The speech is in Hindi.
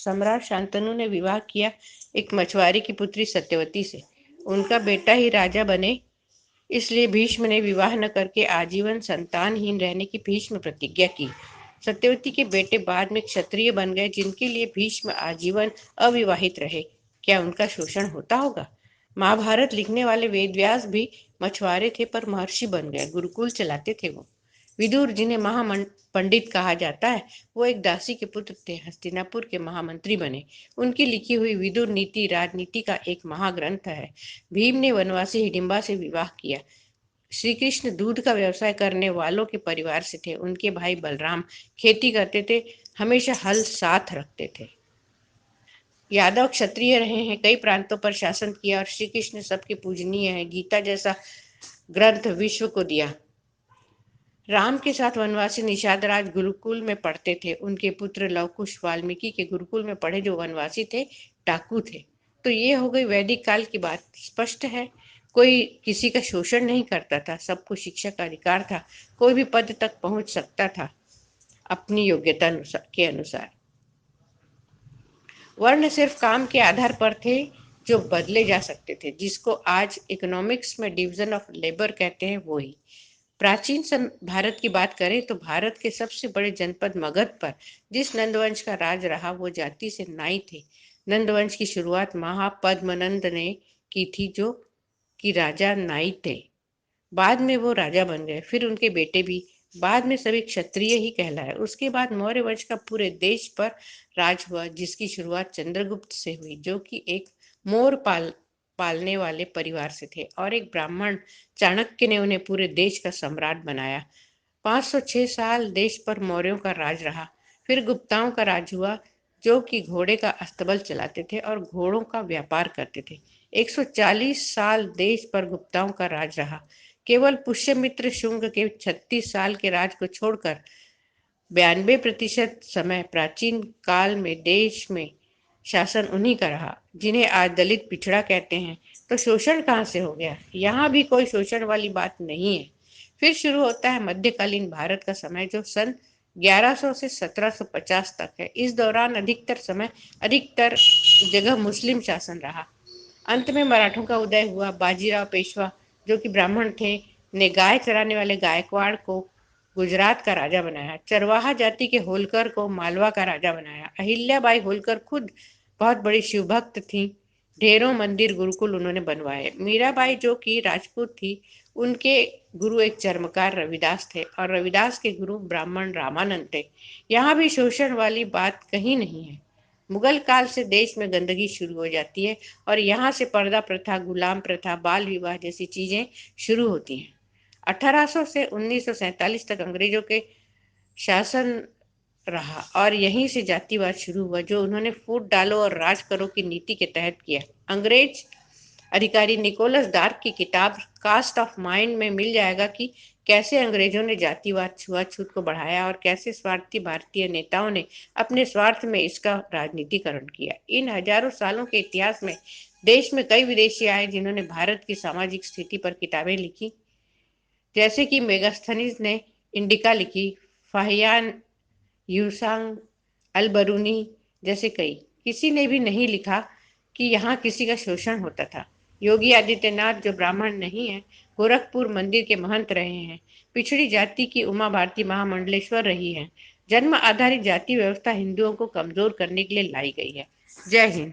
सम्राट शांतनु ने विवाह किया एक मछुआरे की पुत्री सत्यवती से। उनका बेटा ही राजा बने, इसलिए भीष्म ने विवाह न करके आजीवन संतानहीन रहने की भीष्म प्रतिज्ञा की। सत्यवती के बेटे बाद में क्षत्रिय बन गए, जिनके लिए भीष्म आजीवन अविवाहित रहे। क्या उनका शोषण होता होगा? महाभारत लिखने वाले वेदव्यास भी मछुआरे थे, पर महर्षि बन गए, गुरुकुल चलाते थे वो। विदुर, जिन्हें पंडित कहा जाता है, वो एक दासी के पुत्र थे, हस्तिनापुर के महामंत्री बने। उनकी लिखी हुई विदुर नीति राजनीति का एक महाग्रंथ है। भीम ने वनवासी हिडिंबा से विवाह किया। श्री कृष्ण दूध का व्यवसाय करने वालों के परिवार से थे। उनके भाई बलराम खेती करते थे, हमेशा हल साथ रखते थे। यादव क्षत्रिय रहे हैं, कई प्रांतों पर शासन किया और श्री कृष्ण सबके पूजनीय है। गीता जैसा ग्रंथ विश्व को दिया। राम के साथ वनवासी निषाद राज गुरुकुल में पढ़ते थे। उनके पुत्र लवकुश वाल्मीकि के गुरुकुल में पढ़े, जो वनवासी थे, डाकू थे। तो ये हो गई वैदिक काल की बात। स्पष्ट है, कोई किसी का शोषण नहीं करता था, सबको शिक्षा का अधिकार था, कोई भी पद तक पहुंच सकता था अपनी योग्यता के अनुसार। वर्ण सिर्फ काम के आधार पर थे जो बदले जा सकते थे, जिसको आज इकोनॉमिक्स में डिवीजन ऑफ लेबर कहते हैं, वो ही। प्राचीन भारत की बात करें तो भारत के सबसे बड़े जनपद मगध पर जिस नंदवंश का राज रहा, वो जाति से नाई थे। नंदवंश की शुरुआत महापद्मनंद ने की थी, जो कि राजा नाई थे। बाद में वो राजा बन गए, फिर उनके बेटे भी। बाद में सभी क्षत्रिय ही कहलाए। उसके बाद मौर्य वंश का पूरे देश पर राज हुआ, जिसकी शुरुआत चंद्रगुप्त से हुई, जो कि एक मोर पालने वाले परिवार से थे, और एक ब्राह्मण चाणक्य ने उन्हें पूरे देश का सम्राट बनाया। 506 साल देश पर मौर्यों का राज रहा। फिर गुप्ताओं का राज हुआ, जो कि घोड़े का अस्तबल चलाते थे और घोड़ों का व्यापार करते थे। 140 साल देश पर गुप्ताओं का राज रहा। केवल पुष्यमित्र शुंग के 36 साल के राज को छोड़कर 92% समय प्राचीन काल में देश में शासन उन्हीं का रहा, जिन्हें आज दलित पिछड़ा कहते हैं। तो शोषण कहाँ से हो गया? यहाँ भी कोई शोषण वाली बात नहीं है। फिर शुरू होता है मध्यकालीन भारत का समय, जो सन 1100 से 1750 तक है। इस दौरान अधिकतर जगह मुस्लिम शासन रहा। अंत में मराठों का उदय हुआ। बाजीराव पेशवा, जो कि ब्राह्मण थे, ने गाय चराने वाले गायकवाड़ को गुजरात का राजा बनाया। चरवाहा जाति के होलकर को मालवा का राजा बनाया। अहिल्याबाई होलकर खुद बहुत बड़ी शिवभक्त थी। ढेरों मंदिर गुरुकुल उन्होंने बनवाए। मीराबाई, जो कि राजपूत थी, उनके गुरु एक चर्मकार रविदास थे, और रविदास के गुरु ब्राह्मण रामानंद थे। यहाँ भी शोषण वाली बात कहीं नहीं है। मुगल काल से देश में गंदगी शुरू हो जाती है, और यहाँ से पर्दा प्रथा, गुलाम प्रथा, बाल विवाह जैसी चीजें शुरू होती हैं। 1800 से 1947 तक अंग्रेजों के शासन रहा, और यहीं से जातिवाद शुरू हुआ, जो उन्होंने फूट डालो और राज करो की नीति के तहत किया। अंग्रेज अधिकारी निकोलस डार्क की किताब कास्ट ऑफ माइंड में मिल जाएगा कि कैसे अंग्रेजों ने जातिवाद, छुआछूत को बढ़ाया, और कैसे स्वार्थी भारतीय नेताओं ने अपने स्वार्थ में इसका राजनीतिकरण किया। इन हजारों सालों के इतिहास में देश में कई विदेशी आए, जिन्होंने भारत की सामाजिक स्थिति पर किताबें लिखी, जैसे कि मेगास्थनीज ने इंडिका लिखी, फाहियान यूसांग अल बरूनी जैसे कई। किसी ने भी नहीं लिखा कि यहाँ किसी का शोषण होता था। योगी आदित्यनाथ, जो ब्राह्मण नहीं है, गोरखपुर मंदिर के महंत रहे हैं। पिछड़ी जाति की उमा भारती महामंडलेश्वर रही है। जन्म आधारित जाति व्यवस्था हिंदुओं को कमजोर करने के लिए लाई गई है। जय हिंद।